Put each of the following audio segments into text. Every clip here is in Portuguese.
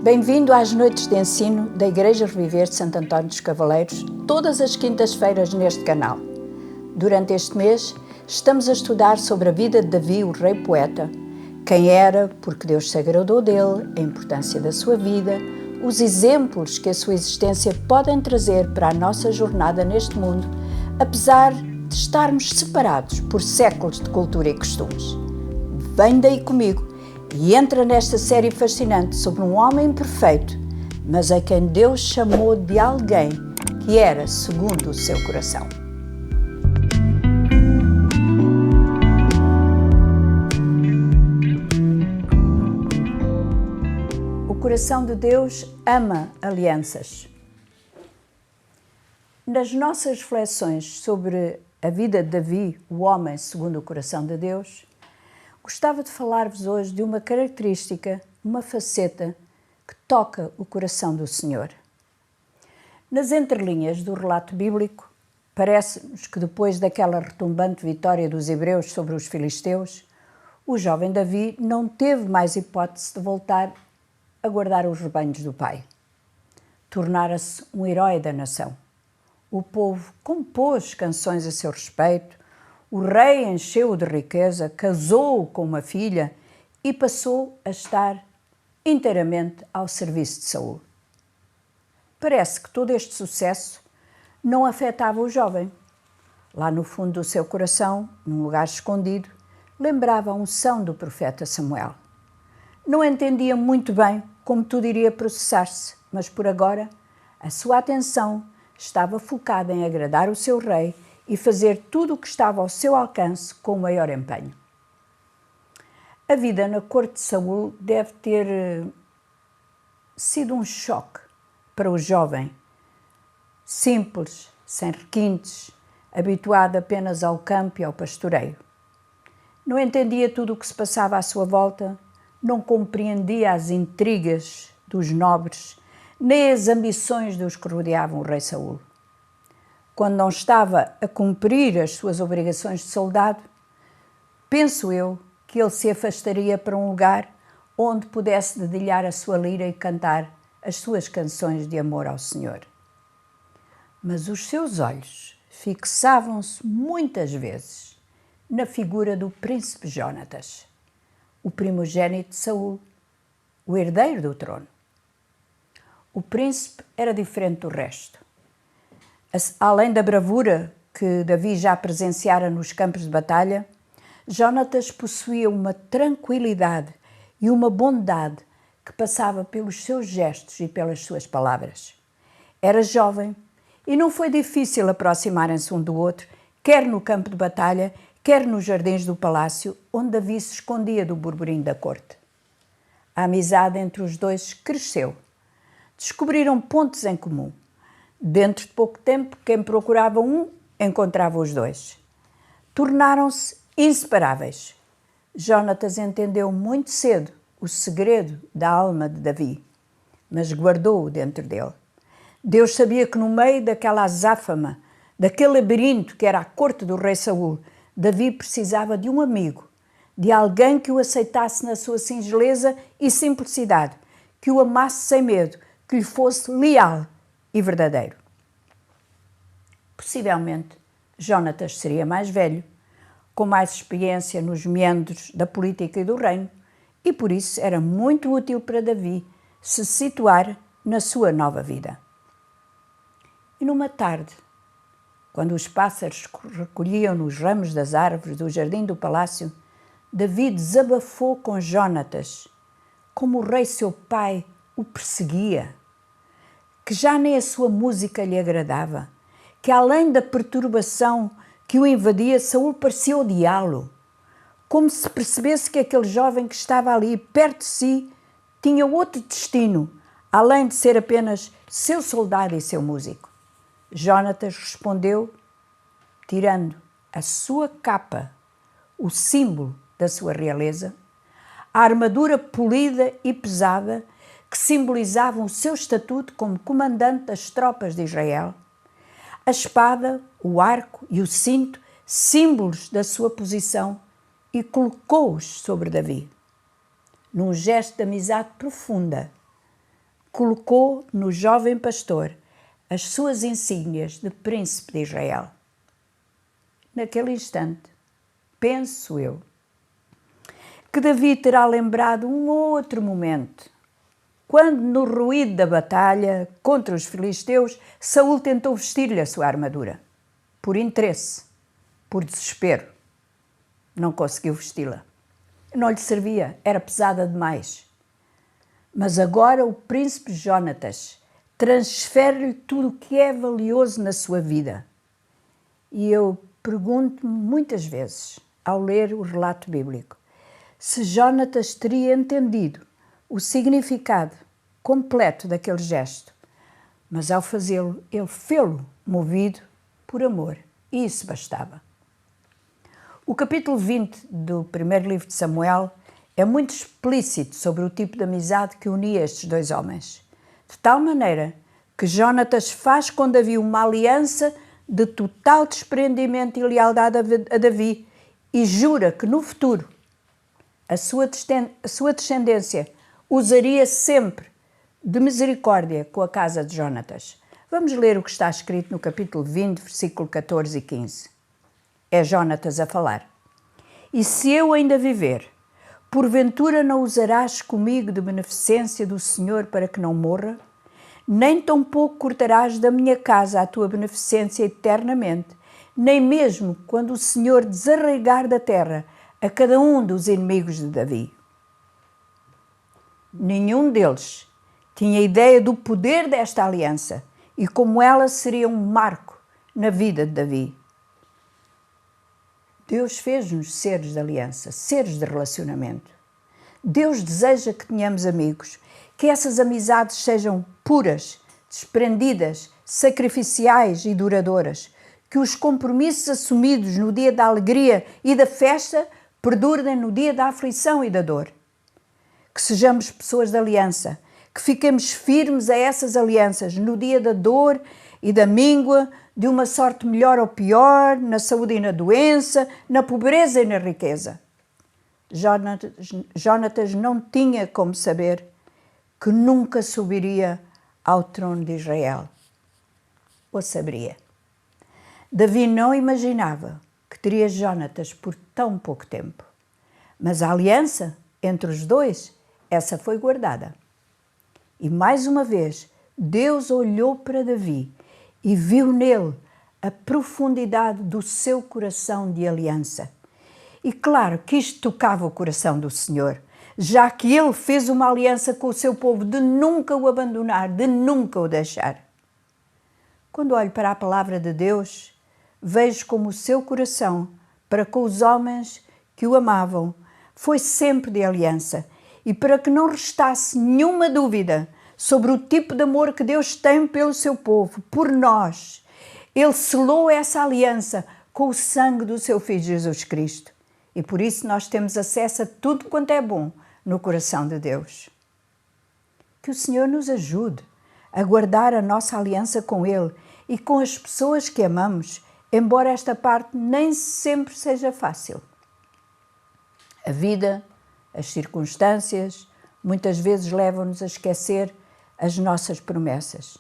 Bem-vindo às noites de ensino da Igreja Reviver de Santo António dos Cavaleiros, todas as quintas-feiras neste canal. Durante este mês, estamos a estudar sobre a vida de Davi, o rei poeta, quem era, porque Deus se agradou dele, a importância da sua vida, os exemplos que a sua existência podem trazer para a nossa jornada neste mundo, apesar de estarmos separados por séculos de cultura e costumes. Vem daí comigo e entra nesta série fascinante sobre um homem perfeito, mas a quem Deus chamou de alguém que era segundo o seu coração. O coração de Deus ama alianças. Nas nossas reflexões sobre a vida de Davi, o homem segundo o coração de Deus, gostava de falar-vos hoje de uma característica, uma faceta que toca o coração do Senhor. Nas entrelinhas do relato bíblico, parece-nos que depois daquela retumbante vitória dos hebreus sobre os filisteus, o jovem Davi não teve mais hipótese de voltar a guardar os rebanhos do pai. Tornara-se um herói da nação. O povo compôs canções a seu respeito, o rei encheu-o de riqueza, casou-o com uma filha e passou a estar inteiramente ao serviço de Saul. Parece que todo este sucesso não afetava o jovem. Lá no fundo do seu coração, num lugar escondido, lembrava a unção do profeta Samuel. Não entendia muito bem como tudo iria processar-se, mas por agora a sua atenção estava focada em agradar o seu rei e fazer tudo o que estava ao seu alcance com o maior empenho. A vida na corte de Saul deve ter sido um choque para o jovem, simples, sem requintes, habituado apenas ao campo e ao pastoreio. Não entendia tudo o que se passava à sua volta, não compreendia as intrigas dos nobres, nem as ambições dos que rodeavam o rei Saul. Quando não estava a cumprir as suas obrigações de soldado, penso eu que ele se afastaria para um lugar onde pudesse dedilhar a sua lira e cantar as suas canções de amor ao Senhor. Mas os seus olhos fixavam-se muitas vezes na figura do príncipe Jonatas, o primogênito de Saul, o herdeiro do trono. O príncipe era diferente do resto. Além da bravura que Davi já presenciara nos campos de batalha, Jonatas possuía uma tranquilidade e uma bondade que passava pelos seus gestos e pelas suas palavras. Era jovem e não foi difícil aproximarem-se um do outro, quer no campo de batalha, quer nos jardins do palácio, onde Davi se escondia do burburinho da corte. A amizade entre os dois cresceu. Descobriram pontos em comum. Dentro de pouco tempo, quem procurava um, encontrava os dois. Tornaram-se inseparáveis. Jonatas entendeu muito cedo o segredo da alma de Davi, mas guardou-o dentro dele. Deus sabia que no meio daquela azáfama, daquele labirinto que era a corte do rei Saul, Davi precisava de um amigo, de alguém que o aceitasse na sua singeleza e simplicidade, que o amasse sem medo, que lhe fosse leal e verdadeiro. Possivelmente, Jonatas seria mais velho, com mais experiência nos meandros da política e do reino, e por isso era muito útil para Davi se situar na sua nova vida. E numa tarde, quando os pássaros recolhiam nos ramos das árvores do jardim do palácio, Davi desabafou com Jonatas, como o rei seu pai o perseguia, que já nem a sua música lhe agradava, que além da perturbação que o invadia, Saul parecia odiá-lo, como se percebesse que aquele jovem que estava ali perto de si tinha outro destino, além de ser apenas seu soldado e seu músico. Jonatas respondeu, tirando a sua capa, o símbolo da sua realeza, a armadura polida e pesada que simbolizavam o seu estatuto como comandante das tropas de Israel, a espada, o arco e o cinto, símbolos da sua posição, e colocou-os sobre Davi. Num gesto de amizade profunda, colocou no jovem pastor as suas insígnias de príncipe de Israel. Naquele instante, penso eu, que Davi terá lembrado um outro momento, quando no ruído da batalha contra os filisteus, Saul tentou vestir-lhe a sua armadura, por interesse, por desespero. Não conseguiu vesti-la. Não lhe servia, era pesada demais. Mas agora o príncipe Jonatas transfere-lhe tudo o que é valioso na sua vida. E eu pergunto-me muitas vezes, ao ler o relato bíblico, se Jonatas teria entendido o significado completo daquele gesto. Mas ao fazê-lo, ele fê-lo movido por amor. E isso bastava. O capítulo 20 do primeiro livro de Samuel é muito explícito sobre o tipo de amizade que unia estes dois homens. De tal maneira que Jonatas faz com Davi uma aliança de total desprendimento e lealdade a Davi e jura que no futuro a sua descendência usaria sempre de misericórdia com a casa de Jonatas. Vamos ler o que está escrito no capítulo 20, versículo 14 e 15. É Jonatas a falar. E se eu ainda viver, porventura não usarás comigo de beneficência do Senhor para que não morra? Nem tampouco cortarás da minha casa a tua beneficência eternamente, nem mesmo quando o Senhor desarraigar da terra a cada um dos inimigos de Davi. Nenhum deles tinha ideia do poder desta aliança e como ela seria um marco na vida de Davi. Deus fez-nos seres de aliança, seres de relacionamento. Deus deseja que tenhamos amigos, que essas amizades sejam puras, desprendidas, sacrificiais e duradouras, que os compromissos assumidos no dia da alegria e da festa perdurem no dia da aflição e da dor. Que sejamos pessoas de aliança, que fiquemos firmes a essas alianças no dia da dor e da míngua, de uma sorte melhor ou pior, na saúde e na doença, na pobreza e na riqueza. Jonatas não tinha como saber que nunca subiria ao trono de Israel. Ou saberia? Davi não imaginava que teria Jonatas por tão pouco tempo. Mas a aliança entre os dois, essa foi guardada. E mais uma vez, Deus olhou para Davi e viu nele a profundidade do seu coração de aliança. E claro que isto tocava o coração do Senhor, já que ele fez uma aliança com o seu povo de nunca o abandonar, de nunca o deixar. Quando olho para a palavra de Deus, vejo como o seu coração para com os homens que o amavam foi sempre de aliança, e para que não restasse nenhuma dúvida sobre o tipo de amor que Deus tem pelo seu povo, por nós, ele selou essa aliança com o sangue do seu Filho Jesus Cristo. E por isso nós temos acesso a tudo quanto é bom no coração de Deus. Que o Senhor nos ajude a guardar a nossa aliança com Ele e com as pessoas que amamos, embora esta parte nem sempre seja fácil. A vida, as circunstâncias, muitas vezes levam-nos a esquecer as nossas promessas.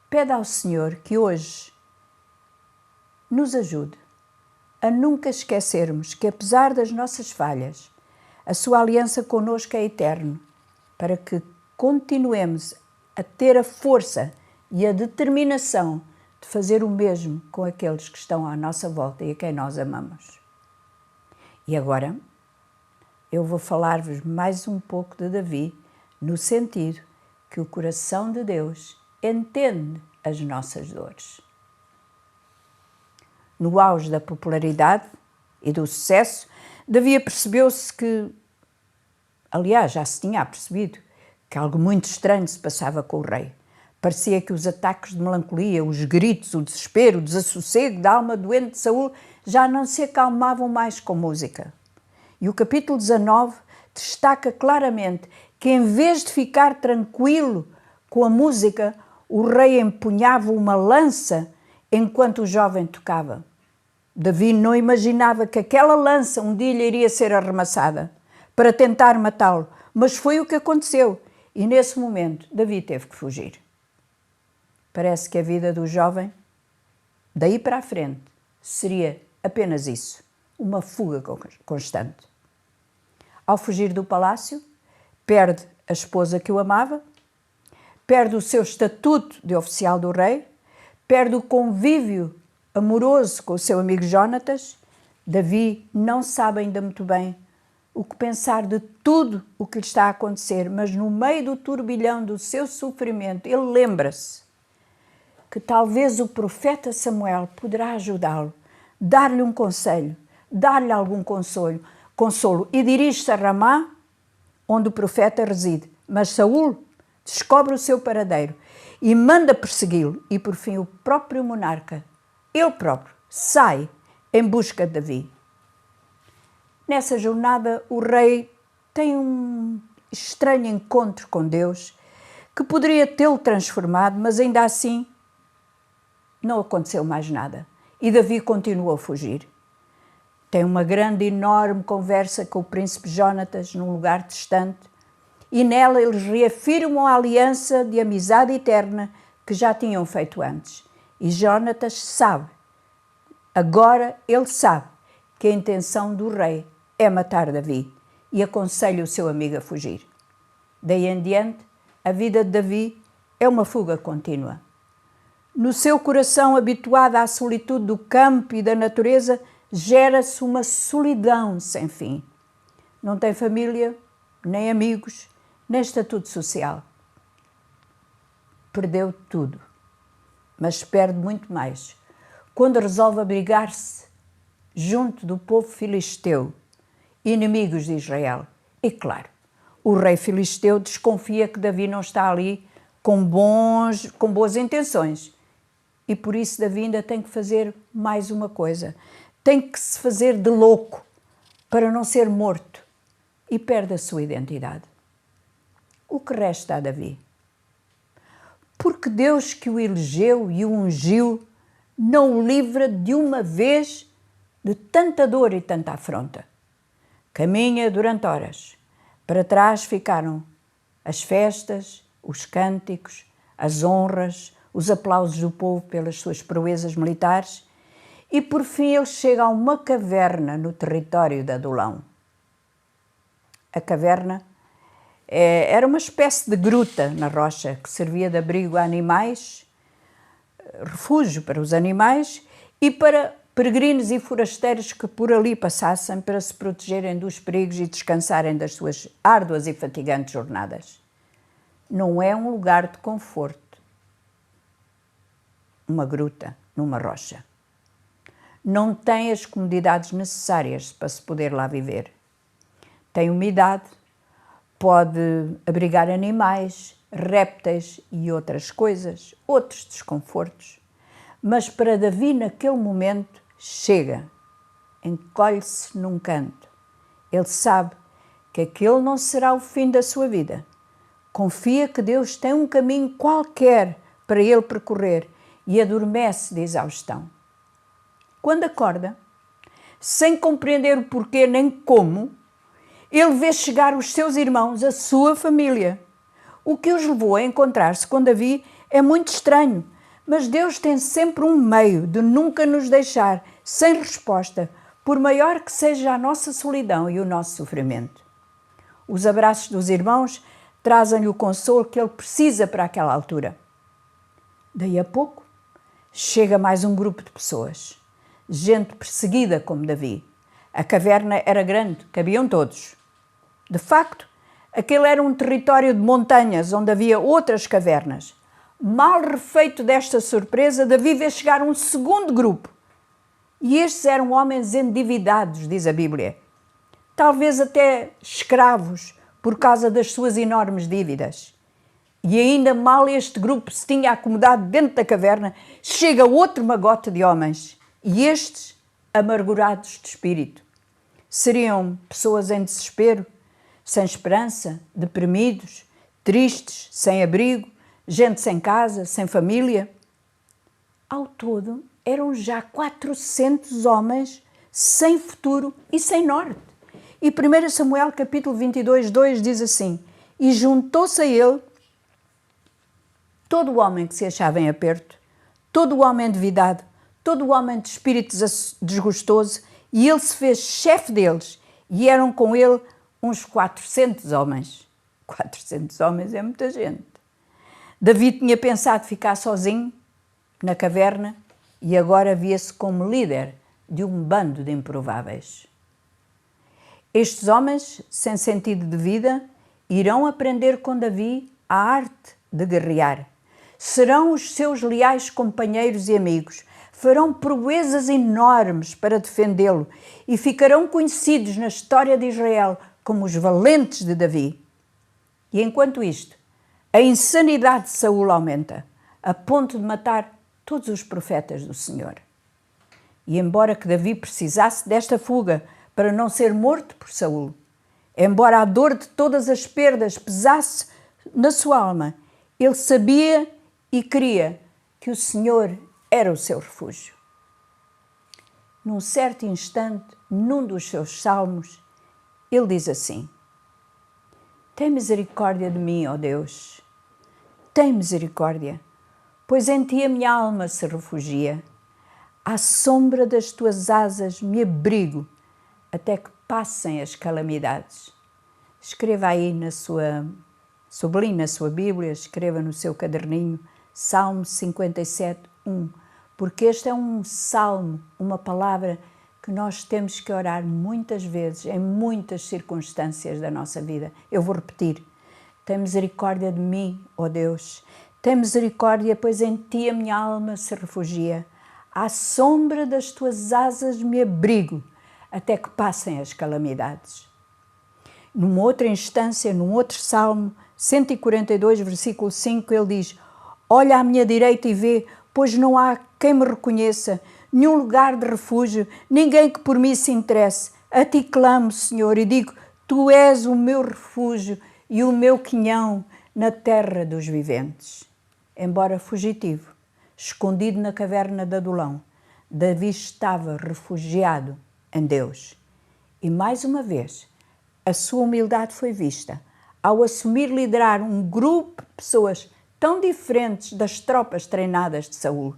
Pede ao Senhor que hoje nos ajude a nunca esquecermos que, apesar das nossas falhas, a sua aliança conosco é eterna, para que continuemos a ter a força e a determinação de fazer o mesmo com aqueles que estão à nossa volta e a quem nós amamos. E agora, eu vou falar-vos mais um pouco de Davi, no sentido que o coração de Deus entende as nossas dores. No auge da popularidade e do sucesso, Davi percebeu-se que, aliás, já se tinha percebido, que algo muito estranho se passava com o rei. Parecia que os ataques de melancolia, os gritos, o desespero, o desassossego da alma doente de Saul já não se acalmavam mais com música. E o capítulo 19 destaca claramente que, em vez de ficar tranquilo com a música, o rei empunhava uma lança enquanto o jovem tocava. Davi não imaginava que aquela lança um dia lhe iria ser arremessada para tentar matá-lo, mas foi o que aconteceu. E nesse momento, Davi teve que fugir. Parece que a vida do jovem, daí para a frente, seria apenas isso, uma fuga constante. Ao fugir do palácio, perde a esposa que o amava, perde o seu estatuto de oficial do rei, perde o convívio amoroso com o seu amigo Jónatas. Davi não sabe ainda muito bem o que pensar de tudo o que lhe está a acontecer, mas no meio do turbilhão do seu sofrimento, ele lembra-se que talvez o profeta Samuel poderá ajudá-lo, dar-lhe um conselho, dar-lhe algum consolo, e dirige-se a Ramá, onde o profeta reside. Mas Saul descobre o seu paradeiro e manda persegui-lo, e por fim o próprio monarca, ele próprio, sai em busca de Davi. Nessa jornada, o rei tem um estranho encontro com Deus que poderia tê-lo transformado, mas ainda assim não aconteceu mais nada. E Davi continua a fugir. Tem uma grande, enorme conversa com o príncipe Jónatas num lugar distante, e nela eles reafirmam a aliança de amizade eterna que já tinham feito antes. E Jónatas sabe, agora ele sabe, que a intenção do rei é matar Davi, e aconselha o seu amigo a fugir. Daí em diante, a vida de Davi é uma fuga contínua. No seu coração habituado à solitude do campo e da natureza, gera-se uma solidão sem fim. Não tem família, nem amigos, nem estatuto social. Perdeu tudo, mas perde muito mais quando resolve abrigar-se junto do povo filisteu, inimigos de Israel. E claro, o rei filisteu desconfia que Davi não está ali com boas intenções. E por isso Davi ainda tem que fazer mais uma coisa. Tem que se fazer de louco para não ser morto, e perde a sua identidade. O que resta a Davi? Porque Deus que o elegeu e o ungiu não o livra de uma vez de tanta dor e tanta afronta. Caminha durante horas. Para trás ficaram as festas, os cânticos, as honras, os aplausos do povo pelas suas proezas militares, e por fim ele chega a uma caverna no território de Adulão. A caverna era uma espécie de gruta na rocha que servia de abrigo a animais, refúgio para os animais e para peregrinos e forasteiros que por ali passassem para se protegerem dos perigos e descansarem das suas árduas e fatigantes jornadas. Não é um lugar de conforto, uma gruta numa rocha. Não tem as comodidades necessárias para se poder lá viver. Tem umidade, pode abrigar animais, répteis e outras coisas, outros desconfortos. Mas para Davi, naquele momento, chega, encolhe-se num canto. Ele sabe que aquele não será o fim da sua vida. Confia que Deus tem um caminho qualquer para ele percorrer e adormece de exaustão. Quando acorda, sem compreender o porquê nem como, ele vê chegar os seus irmãos, a sua família. O que os levou a encontrar-se com Davi é muito estranho, mas Deus tem sempre um meio de nunca nos deixar sem resposta, por maior que seja a nossa solidão e o nosso sofrimento. Os abraços dos irmãos trazem-lhe o consolo que ele precisa para aquela altura. Daí a pouco, chega mais um grupo de pessoas, gente perseguida como Davi. A caverna era grande, cabiam todos. De facto, aquele era um território de montanhas onde havia outras cavernas. Mal refeito desta surpresa, Davi vê chegar um segundo grupo. E estes eram homens endividados, diz a Bíblia. Talvez até escravos por causa das suas enormes dívidas. E ainda mal este grupo se tinha acomodado dentro da caverna, chega outro magote de homens. E estes, amargurados de espírito. Seriam pessoas em desespero, sem esperança, deprimidos, tristes, sem abrigo, gente sem casa, sem família. Ao todo, eram já 400 homens sem futuro e sem norte. E 1 Samuel capítulo 22, 2 diz assim: e juntou-se a ele todo o homem que se achava em aperto, todo o homem endividado, todo o homem de espírito desgostoso, e ele se fez chefe deles, e eram com ele uns 400 homens. 400 homens é muita gente. Davi tinha pensado ficar sozinho na caverna e agora via-se como líder de um bando de improváveis. Estes homens, sem sentido de vida, irão aprender com Davi a arte de guerrear. Serão os seus leais companheiros e amigos, farão proezas enormes para defendê-lo e ficarão conhecidos na história de Israel como os valentes de Davi. E enquanto isto, a insanidade de Saul aumenta, a ponto de matar todos os profetas do Senhor. E embora que Davi precisasse desta fuga para não ser morto por Saul, embora a dor de todas as perdas pesasse na sua alma, ele sabia e queria que o Senhor era o seu refúgio. Num certo instante, num dos seus salmos, ele diz assim: tem misericórdia de mim, ó Deus, tem misericórdia, pois em ti a minha alma se refugia. À sombra das tuas asas me abrigo, até que passem as calamidades. Escreva aí sublinhe na sua Bíblia, escreva no seu caderninho, Salmo 57, 1, porque este é um salmo, uma palavra que nós temos que orar muitas vezes, em muitas circunstâncias da nossa vida. Eu vou repetir: tem misericórdia de mim, ó Deus, tem misericórdia, pois em ti a minha alma se refugia. À sombra das tuas asas me abrigo, até que passem as calamidades. Numa outra instância, num outro salmo, 142, versículo 5, ele diz: olha à minha direita e vê, pois não há quem me reconheça, nenhum lugar de refúgio, ninguém que por mim se interesse. A ti clamo, Senhor, e digo: tu és o meu refúgio e o meu quinhão na terra dos viventes. Embora fugitivo, escondido na caverna de Adulão, Davi estava refugiado em Deus. E mais uma vez, a sua humildade foi vista ao assumir liderar um grupo de pessoas tão diferentes das tropas treinadas de Saul.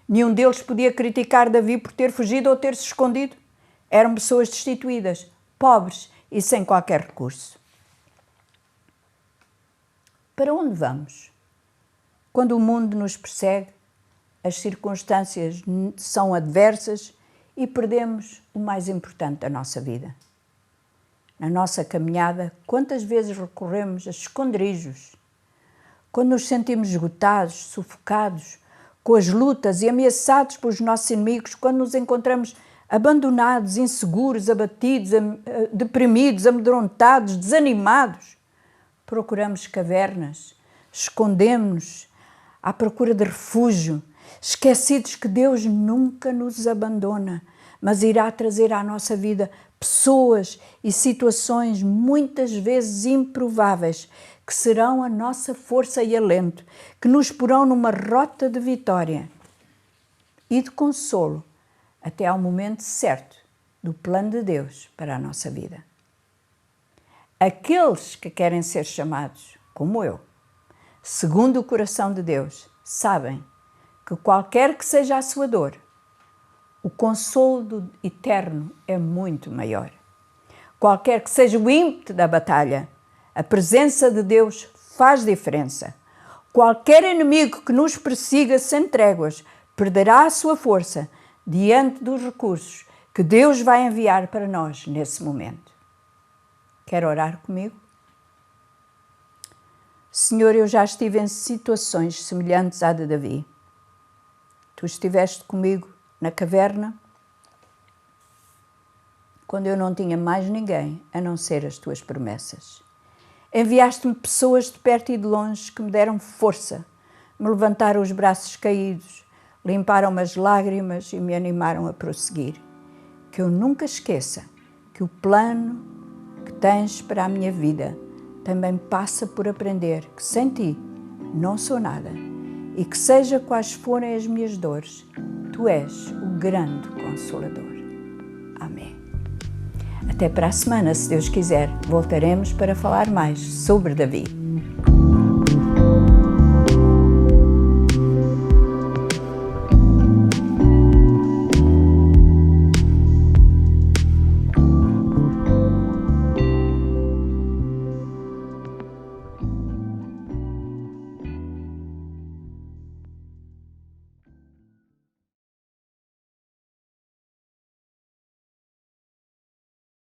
Nenhum deles podia criticar Davi por ter fugido ou ter-se escondido. Eram pessoas destituídas, pobres e sem qualquer recurso. Para onde vamos? Quando o mundo nos persegue, as circunstâncias são adversas e perdemos o mais importante da nossa vida. Na nossa caminhada, quantas vezes recorremos a esconderijos? Quando nos sentimos esgotados, sufocados, com as lutas e ameaçados pelos nossos inimigos, quando nos encontramos abandonados, inseguros, abatidos, deprimidos, amedrontados, desanimados, procuramos cavernas, escondemos-nos à procura de refúgio, esquecidos que Deus nunca nos abandona, mas irá trazer à nossa vida pessoas e situações muitas vezes improváveis, que serão a nossa força e alento, que nos porão numa rota de vitória e de consolo até ao momento certo do plano de Deus para a nossa vida. Aqueles que querem ser chamados, como eu, segundo o coração de Deus, sabem que qualquer que seja a sua dor, o consolo do eterno é muito maior. Qualquer que seja o ímpeto da batalha, a presença de Deus faz diferença. Qualquer inimigo que nos persiga sem tréguas perderá a sua força diante dos recursos que Deus vai enviar para nós nesse momento. Quer orar comigo? Senhor, eu já estive em situações semelhantes à de Davi. Tu estiveste comigo na caverna, quando eu não tinha mais ninguém a não ser as tuas promessas. Enviaste-me pessoas de perto e de longe que me deram força, me levantaram os braços caídos, limparam-me as lágrimas e me animaram a prosseguir. Que eu nunca esqueça que o plano que tens para a minha vida também passa por aprender que sem ti não sou nada e que seja quais forem as minhas dores, tu és o grande Consolador. Amém. Até para a semana, se Deus quiser, voltaremos para falar mais sobre Davi.